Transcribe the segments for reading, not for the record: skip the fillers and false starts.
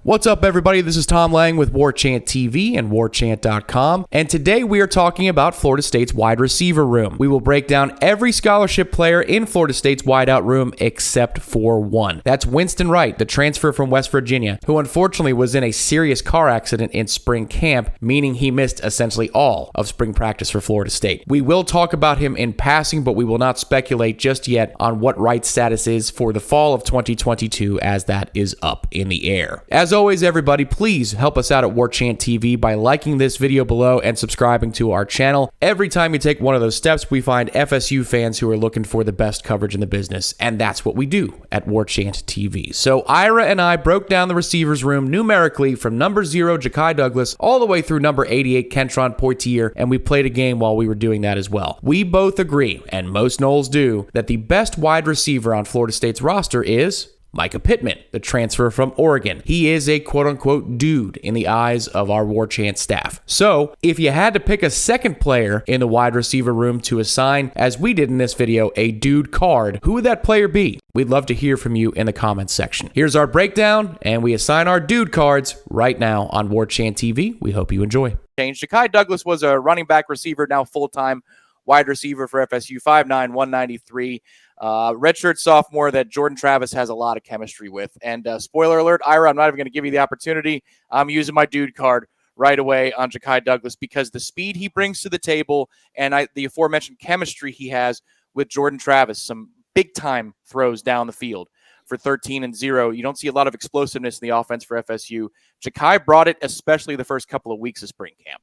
What's up, everybody? This is Tom Lang with Warchant TV and Warchant.com, and today we are talking about Florida State's wide receiver room. We will break down every scholarship player in Florida State's wideout room except for one. That's Winston Wright, the transfer from West Virginia, who unfortunately was in a serious car accident in spring camp, meaning he missed essentially all of spring practice for Florida State. We will talk about him in passing, but we will not speculate just yet on what Wright's status is for the fall of 2022, as that is up in the air. As always, everybody, please help us out at Warchant TV by liking this video below and subscribing to our channel. Every time you take one of those steps, we find FSU fans who are looking for the best coverage in the business, and that's what we do at Warchant TV. So Ira and I broke down the receivers room numerically from number 0, Jakai Douglas, all the way through number 88, Kendric Poitier, and we played a game while we were doing that as well. We both agree, and most Noles do, that the best wide receiver on Florida State's roster is Mycah Pittman, the transfer from Oregon. He is a quote-unquote dude in the eyes of our Warchant staff. So, if you had to pick a second player in the wide receiver room to assign, as we did in this video, a dude card, who would that player be? We'd love to hear from you in the comments section. Here's our breakdown, and we assign our dude cards right now on Warchant TV. We hope you enjoy. Jakai Douglas was a running back receiver, now full-time wide receiver for FSU, 5'9", 193. Redshirt sophomore that Jordan Travis has a lot of chemistry with. And spoiler alert, Ira, I'm not even going to give you the opportunity. I'm using my dude card right away on Jakai Douglas because the speed he brings to the table and the aforementioned chemistry he has with Jordan Travis, some big-time throws down the field for 13-0. You don't see a lot of explosiveness in the offense for FSU. Jakai brought it, especially the first couple of weeks of spring camp.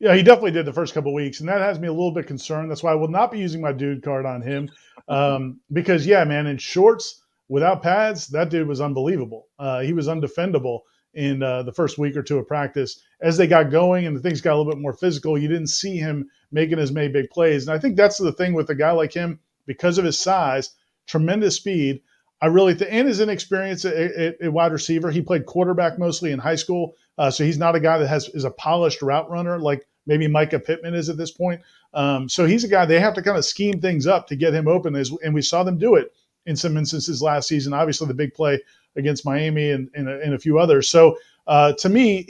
Yeah, he definitely did the first couple of weeks, and that has me a little bit concerned. That's why I will not be using my dude card on him because, yeah, man, in shorts without pads, that dude was unbelievable. He was undefendable in the first week or two of practice. As they got going and the things got a little bit more physical, you didn't see him making as many big plays. And I think that's the thing with a guy like him, because of his size, tremendous speed. I really think, and his inexperience at wide receiver. He played quarterback mostly in high school, so he's not a guy that is a polished route runner like maybe Mycah Pittman is at this point. So he's a guy they have to kind of scheme things up to get him open, and we saw them do it in some instances last season. Obviously, the big play against Miami and a few others. So to me,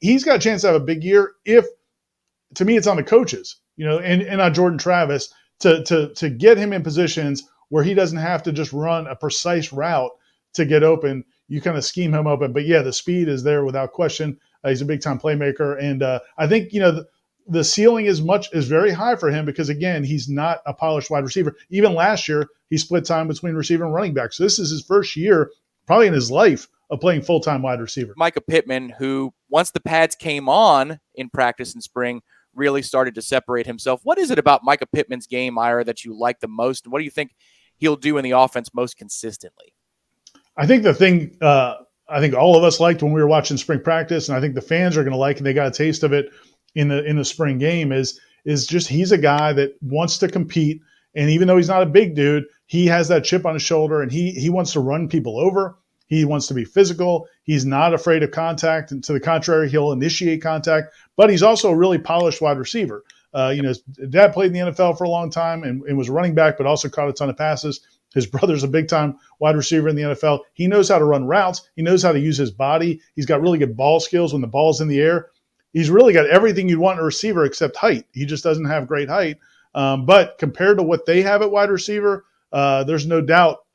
he's got a chance to have a big year. To me, it's on the coaches, and on Jordan Travis to get him in positions where he doesn't have to just run a precise route to get open. You kind of scheme him open. But, yeah, the speed is there without question. He's a big-time playmaker. And I think, the ceiling is very high for him because, again, he's not a polished wide receiver. Even last year, he split time between receiver and running back. So this is his first year, probably in his life, of playing full-time wide receiver. Mycah Pittman, who, once the pads came on in practice in spring, really started to separate himself. What is it about Mycah Pittman's game, Ira, that you like the most? And what do you think he'll do in the offense most consistently? I think the thing I think all of us liked when we were watching spring practice, and I think the fans are going to like, and they got a taste of it in the spring game, is just he's a guy that wants to compete. And even though he's not a big dude, he has that chip on his shoulder, and he wants to run people over. He wants to be physical. He's not afraid of contact. And to the contrary, he'll initiate contact. But he's also a really polished wide receiver. His dad played in the NFL for a long time and was a running back, but also caught a ton of passes. His brother's a big-time wide receiver in the NFL. He knows how to run routes. He knows how to use his body. He's got really good ball skills when the ball's in the air. He's really got everything you'd want in a receiver except height. He just doesn't have great height. But compared to what they have at wide receiver, there's no doubt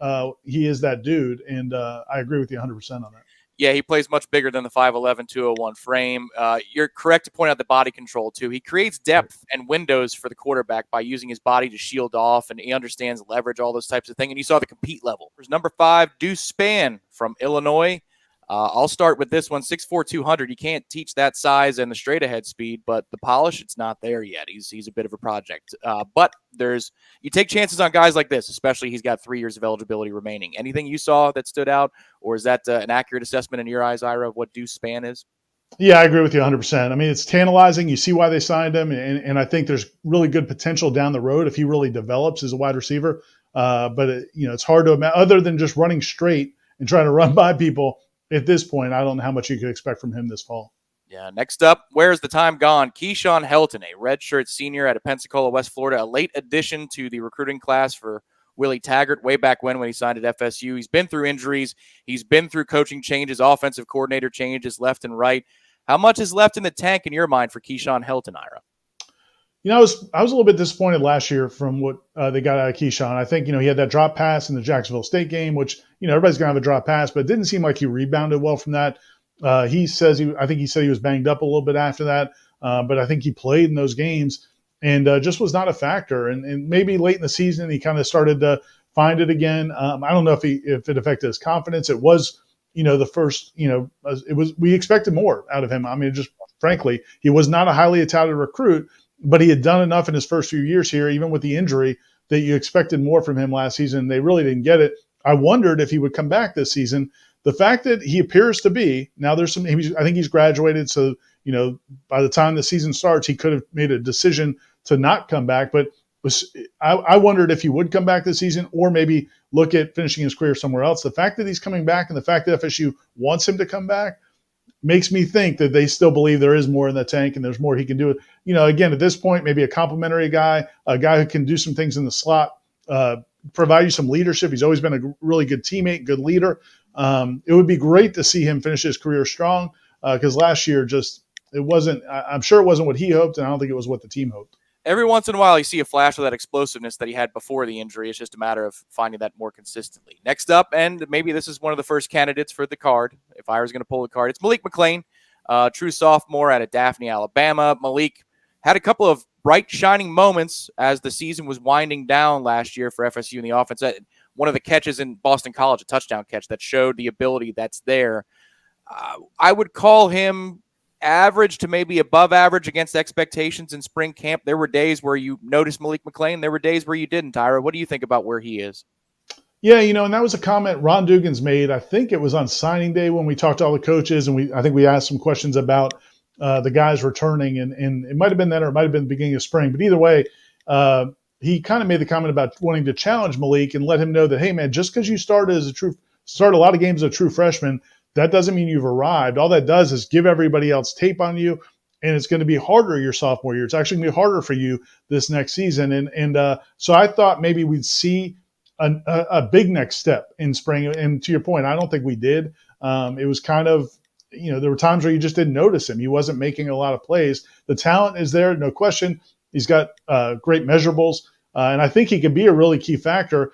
he is that dude, and I agree with you 100% on that. Yeah, he plays much bigger than the 5'11", 201 frame. You're correct to point out the body control, too. He creates depth and windows for the quarterback by using his body to shield off, and he understands leverage, all those types of things. And you saw the compete level. There's number 5, Deuce Spann from Illinois. I'll start with this one, 6'4", 200. You can't teach that size and the straight-ahead speed, but the polish, it's not there yet. He's a bit of a project. But you take chances on guys like this, especially he's got 3 years of eligibility remaining. Anything you saw that stood out, or is that an accurate assessment in your eyes, Ira, of what Deuce Spann is? Yeah, I agree with you 100%. I mean, it's tantalizing. You see why they signed him, and I think there's really good potential down the road if he really develops as a wide receiver. But it's hard to imagine, other than just running straight and trying to run by people. At this point, I don't know how much you could expect from him this fall. Yeah, next up, where's the time gone? Keyshawn Helton, a redshirt senior out of Pensacola, West Florida, a late addition to the recruiting class for Willie Taggart way back when he signed at FSU. He's been through injuries. He's been through coaching changes, offensive coordinator changes left and right. How much is left in the tank in your mind for Keyshawn Helton, Ira? I was a little bit disappointed last year from what they got out of Keyshawn. I think, he had that drop pass in the Jacksonville State game, which, everybody's going to have a drop pass, but it didn't seem like he rebounded well from that. I think he said he was banged up a little bit after that, but I think he played in those games and just was not a factor. And maybe late in the season, he kind of started to find it again. I don't know if it affected his confidence. It was, the first, we expected more out of him. I mean, just frankly, he was not a highly touted recruit, but he had done enough in his first few years here, even with the injury, that you expected more from him last season. They really didn't get it. I wondered if he would come back this season. The fact that he appears to be, now I think he's graduated, so, by the time the season starts, he could have made a decision to not come back. But I wondered if he would come back this season or maybe look at finishing his career somewhere else. The fact that he's coming back and the fact that FSU wants him to come back makes me think that they still believe there is more in the tank and there's more he can do. Again, at this point, maybe a complimentary guy, a guy who can do some things in the slot, provide you some leadership. He's always been a really good teammate, good leader. It would be great to see him finish his career strong because last year I'm sure it wasn't what he hoped, and I don't think it was what the team hoped. Every once in a while, you see a flash of that explosiveness that he had before the injury. It's just a matter of finding that more consistently. Next up, and maybe this is one of the first candidates for the card, if I was going to pull the card, it's Malik McCloud, true sophomore out of Daphne, Alabama. Malik had a couple of bright, shining moments as the season was winding down last year for FSU in the offense. One of the catches in Boston College, a touchdown catch that showed the ability that's there. I would call him average to maybe above average against expectations in spring camp. There were days where you noticed Malik McCloud. There were days where you didn't, Tyra. What do you think about where he is? Yeah, and that was a comment Ron Dugan's made. I think it was on signing day when we talked to all the coaches, and I think we asked some questions about the guys returning, and it might have been then or it might have been the beginning of spring. But either way, he kind of made the comment about wanting to challenge Malik and let him know that, hey, man, just because you start a lot of games as a true freshman, that doesn't mean you've arrived. All that does is give everybody else tape on you, and it's going to be harder your sophomore year. It's actually going to be harder for you this next season. And so I thought maybe we'd see a big next step in spring. And to your point, I don't think we did. It was kind of, there were times where you just didn't notice him. He wasn't making a lot of plays. The talent is there, no question. He's got great measurables, and I think he could be a really key factor.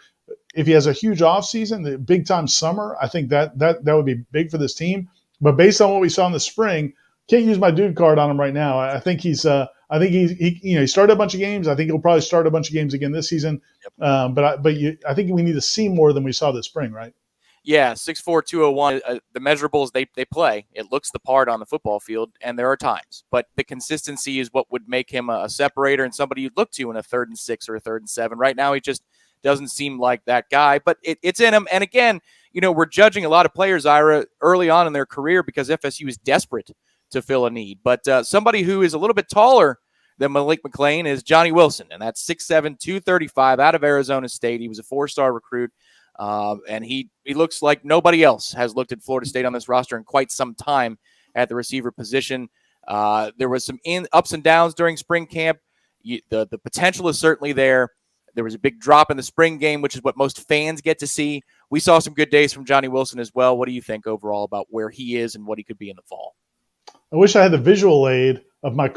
If he has a huge offseason, the big-time summer, I think that would be big for this team. But based on what we saw in the spring, can't use my dude card on him right now. I think he started a bunch of games. I think he'll probably start a bunch of games again this season. Yep. I think we need to see more than we saw this spring, right? Yeah, 6'4", 201. The measurables they play, it looks the part on the football field, and there are times. But the consistency is what would make him a separator and somebody you'd look to in a 3rd and 6 or a 3rd and 7. Right now, he just doesn't seem like that guy, but it's in him. And again, we're judging a lot of players, Ira, early on in their career because FSU is desperate to fill a need. But somebody who is a little bit taller than Malik McCloud is Johnny Wilson, and that's 6'7", 235 out of Arizona State. He was a 4-star recruit, and he looks like nobody else has looked at Florida State on this roster in quite some time at the receiver position. There was some ups and downs during spring camp. The potential is certainly there. There was a big drop in the spring game, which is what most fans get to see. We saw some good days from Johnny Wilson as well. What do you think overall about where he is and what he could be in the fall? I wish I had the visual aid of my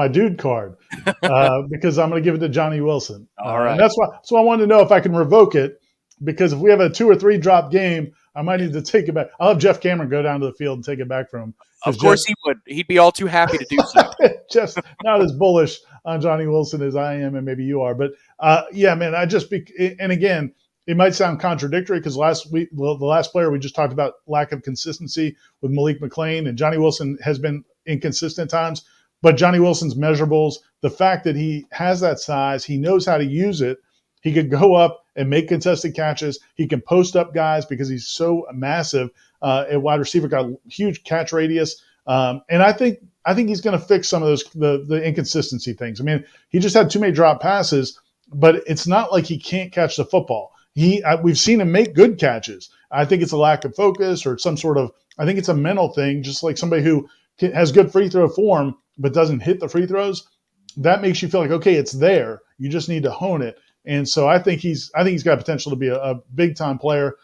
dude card, because I'm going to give it to Johnny Wilson. All right. And that's why I wanted to know if I can revoke it, because if we have a 2 or 3 drop game, I might need to take it back. I'll have Jeff Cameron go down to the field and take it back from him. Of course he would. He'd be all too happy to do so. Just not as bullish on Johnny Wilson as I am, and maybe you are. But yeah, man, and again, it might sound contradictory because the last player we just talked about lack of consistency with Malik McCloud, and Johnny Wilson has been inconsistent times. But Johnny Wilson's measurables, the fact that he has that size, he knows how to use it. He could go up and make contested catches. He can post up guys because he's so massive at wide receiver, got a huge catch radius. And I think he's going to fix some of those the inconsistency things. I mean, he just had too many drop passes, but it's not like he can't catch the football. We've seen him make good catches. I think it's a lack of focus or some sort of – I think it's a mental thing, just like somebody who has good free throw form but doesn't hit the free throws. That makes you feel like, okay, it's there. You just need to hone it. And so I think he's got potential to be a big time player.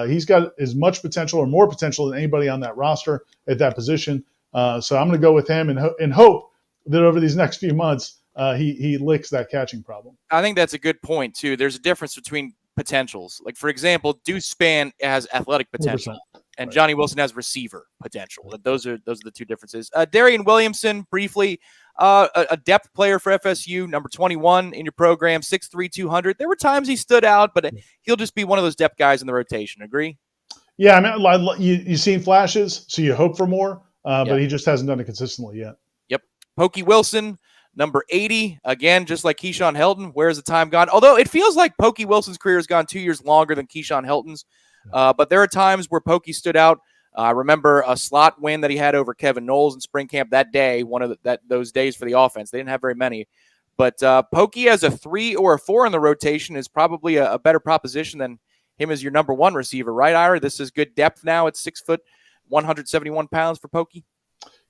He's got as much potential or more potential than anybody on that roster at that position. So I'm going to go with him and hope that over these next few months he licks that catching problem. I think that's a good point too. There's a difference between potentials. Like, for example, Deuce Spann has athletic potential, and Johnny Wilson has receiver potential. Those are the two differences. Darian Williamson, briefly, a depth player for FSU, number 21 in your program, 6'3", 200. There were times he stood out, but he'll just be one of those depth guys in the rotation. Agree? Yeah, I mean, you've seen flashes, so you hope for more, but he just hasn't done it consistently yet. Yep. Pokey Wilson, number 80, again, just like Keyshawn Helton. Where's the time gone? Although it feels like Pokey Wilson's career has gone 2 years longer than Keyshawn Helton's. But there are times where Pokey stood out. I remember a slot win that he had over Kevin Noles in spring camp that day, one of those days for the offense. They didn't have very many. But Pokey as a 3 or a 4 in the rotation is probably a better proposition than him as your number 1 receiver, right, Ira? This is good depth now at 6 foot, 171 pounds for Pokey.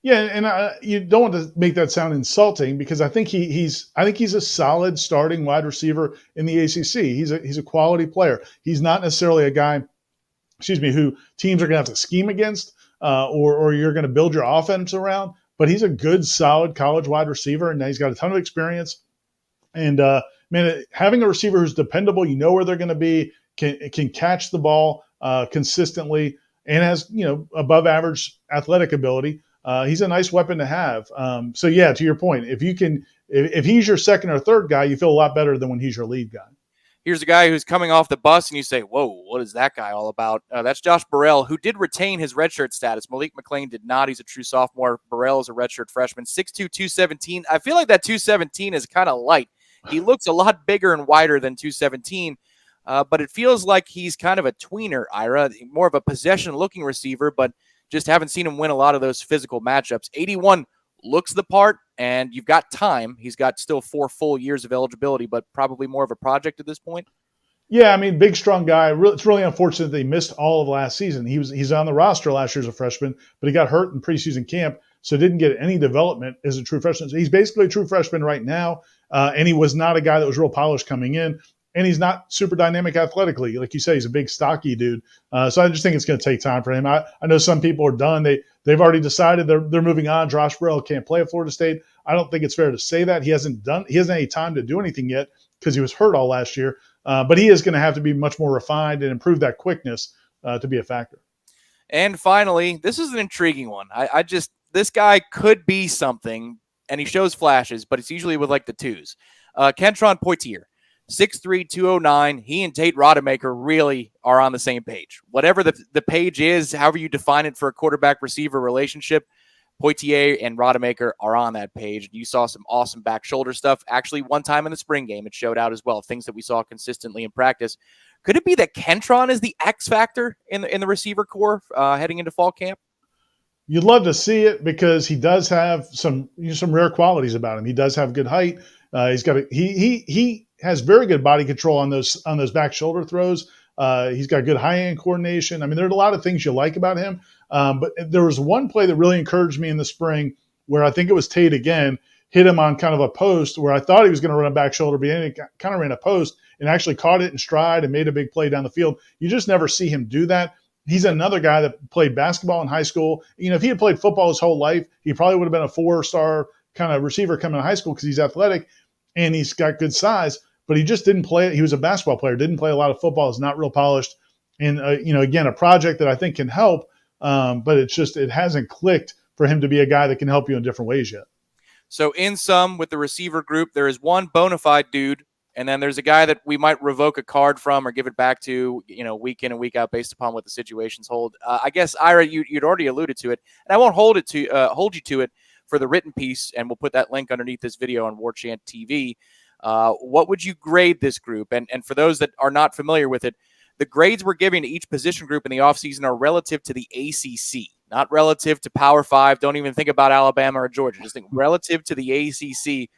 Yeah, and you don't want to make that sound insulting because I think he's a solid starting wide receiver in the ACC. He's a quality player. He's not necessarily a guy, who teams are going to have to scheme against or you're going to build your offense around. But he's a good, solid college wide receiver, and he's got a ton of experience. And having a receiver who's dependable, you know where they're going to be, can catch the ball consistently, and has above average athletic ability. He's a nice weapon to have. So yeah, to your point, if he's your second or third guy, you feel a lot better than when he's your lead guy. Here's a guy who's coming off the bus, and you say, whoa, what is that guy all about? That's Josh Burrell, who did retain his redshirt status. Malik McCloud did not. He's a true sophomore. Burrell is a redshirt freshman, 6'2", 217. I feel like that 217 is kind of light. He looks a lot bigger and wider than 217, but it feels like he's kind of a tweener, Ira, more of a possession-looking receiver, but just haven't seen him win a lot of those physical matchups. 81 looks the part, and you've got time. He's got still 4 full years of eligibility, but probably more of a project at this point. Yeah, I mean, big, strong guy. It's really unfortunate that he missed all of last season. He's on the roster last year as a freshman, but he got hurt in preseason camp, so didn't get any development as a true freshman. So he's basically a true freshman right now, and he was not a guy that was real polished coming in. And he's not super dynamic athletically. Like you say, he's a big, stocky dude. So I just think it's going to take time for him. I know some people are done. They've already decided they're moving on. Josh Burrell can't play at Florida State. I don't think it's fair to say that. He hasn't any time to do anything yet because he was hurt all last year. But he is going to have to be much more refined and improve that quickness to be a factor. And finally, this is an intriguing one. This guy could be something, and he shows flashes, but it's usually with like the twos. Kendric Poitier. 6'3", 209. He and Tate Rodemaker really are on the same page. Whatever the page is, however you define it for a quarterback-receiver relationship, Poitier and Rodemaker are on that page. You saw some awesome back shoulder stuff. Actually, one time in the spring game, it showed out as well, things that we saw consistently in practice. Could it be that Kentron is the X factor in the receiver core heading into fall camp? You'd love to see it because he does have some rare qualities about him. He does have good height. He has very good body control on those back shoulder throws. He's got good high hand coordination. I mean, there are a lot of things you like about him. But there was one play that really encouraged me in the spring where I think it was Tate again, hit him on kind of a post where I thought he was going to run a back shoulder, but he kind of ran a post and actually caught it in stride and made a big play down the field. You just never see him do that. He's another guy that played basketball in high school. If he had played football his whole life, he probably would have been a 4-star kind of receiver coming out of high school because he's athletic and he's got good size. But he just didn't play. He was a basketball player, didn't play a lot of football, is not real polished. And, again, a project that I think can help, but it hasn't clicked for him to be a guy that can help you in different ways yet. So in sum, with the receiver group, there is one bona fide dude, and then there's a guy that we might revoke a card from or give it back to, week in and week out based upon what the situations hold. I guess, Ira, you'd already alluded to it, and I won't hold you to it for the written piece, and we'll put that link underneath this video on Warchant TV. What would you grade this group? And for those that are not familiar with it, the grades we're giving to each position group in the offseason are relative to the ACC, not relative to Power 5. Don't even think about Alabama or Georgia. Just think relative to the ACC.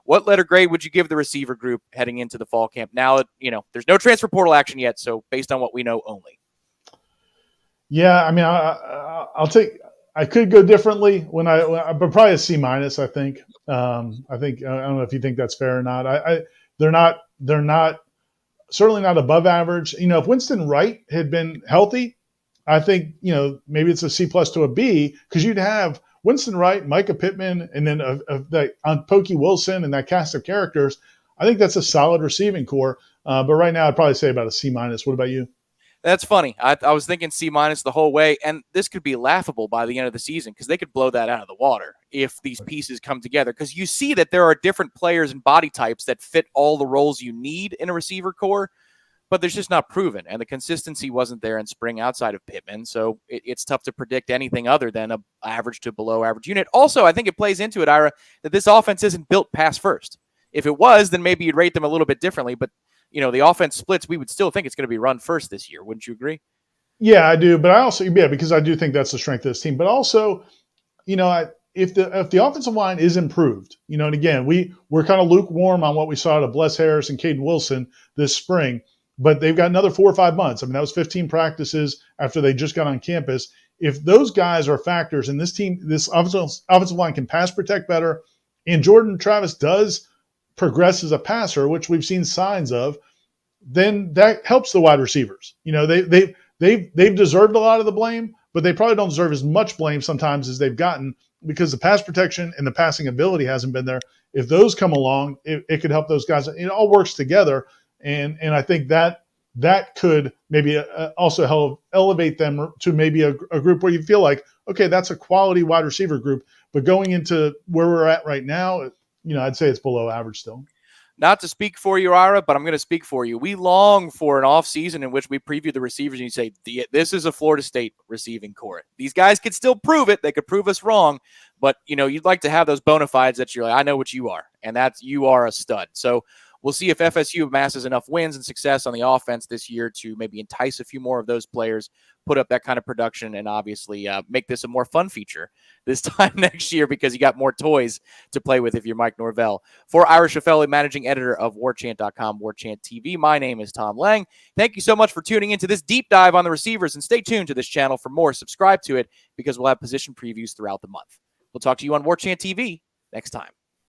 What letter grade would you give the receiver group heading into the fall camp? Now, there's no transfer portal action yet, so based on what we know only. Yeah, I mean, I could go differently but probably a C-, I think. I don't know if you think that's fair or not. They're not certainly not above average. If Winston Wright had been healthy, I think, maybe it's a C plus to a B, because you'd have Winston Wright, Mycah Pittman, and then on Pokey Wilson and that cast of characters. I think that's a solid receiving core. But right now, I'd probably say about a C minus. What about you? That's funny. I was thinking C minus the whole way, and this could be laughable by the end of the season because they could blow that out of the water if these pieces come together. Because you see that there are different players and body types that fit all the roles you need in a receiver core, but there's just not proven, and the consistency wasn't there in spring outside of Pittman, so it's tough to predict anything other than a average to below average unit. Also, I think it plays into it, Ira, that this offense isn't built pass first. If it was, then maybe you'd rate them a little bit differently, but the offense splits, we would still think it's going to be run first this year. Wouldn't you agree? Yeah, I do. But I also, because I do think that's the strength of this team. But also, if the offensive line is improved, and again, we're kind of lukewarm on what we saw out of Bless Harris and Caden Wilson this spring, but they've got another 4 or 5 months. I mean, that was 15 practices after they just got on campus. If those guys are factors and this team, this offensive line can pass protect better, and Jordan Travis does progress as a passer, which we've seen signs of, then that helps the wide receivers. They've deserved a lot of the blame, but they probably don't deserve as much blame sometimes as they've gotten because the pass protection and the passing ability hasn't been there. If those come along, it could help those guys. It all works together, and I think that could maybe also help elevate them to maybe a group where you feel like, okay, that's a quality wide receiver group. But going into where we're at right now, I'd say it's below average still. Not to speak for you, Ira, but I'm going to speak for you. We long for an offseason in which we preview the receivers and you say, this is a Florida State receiving core. These guys could still prove it. They could prove us wrong, but, you'd like to have those bona fides that you're like, I know what you are, and you are a stud. So we'll see if FSU amasses enough wins and success on the offense this year to maybe entice a few more of those players, put up that kind of production, and obviously make this a more fun feature this time next year because you got more toys to play with if you're Mike Norvell. For Ira Shaffelli, managing editor of Warchant.com, Warchant TV, my name is Tom Lang. Thank you so much for tuning into this deep dive on the receivers, and stay tuned to this channel for more. Subscribe to it because we'll have position previews throughout the month. We'll talk to you on Warchant TV next time.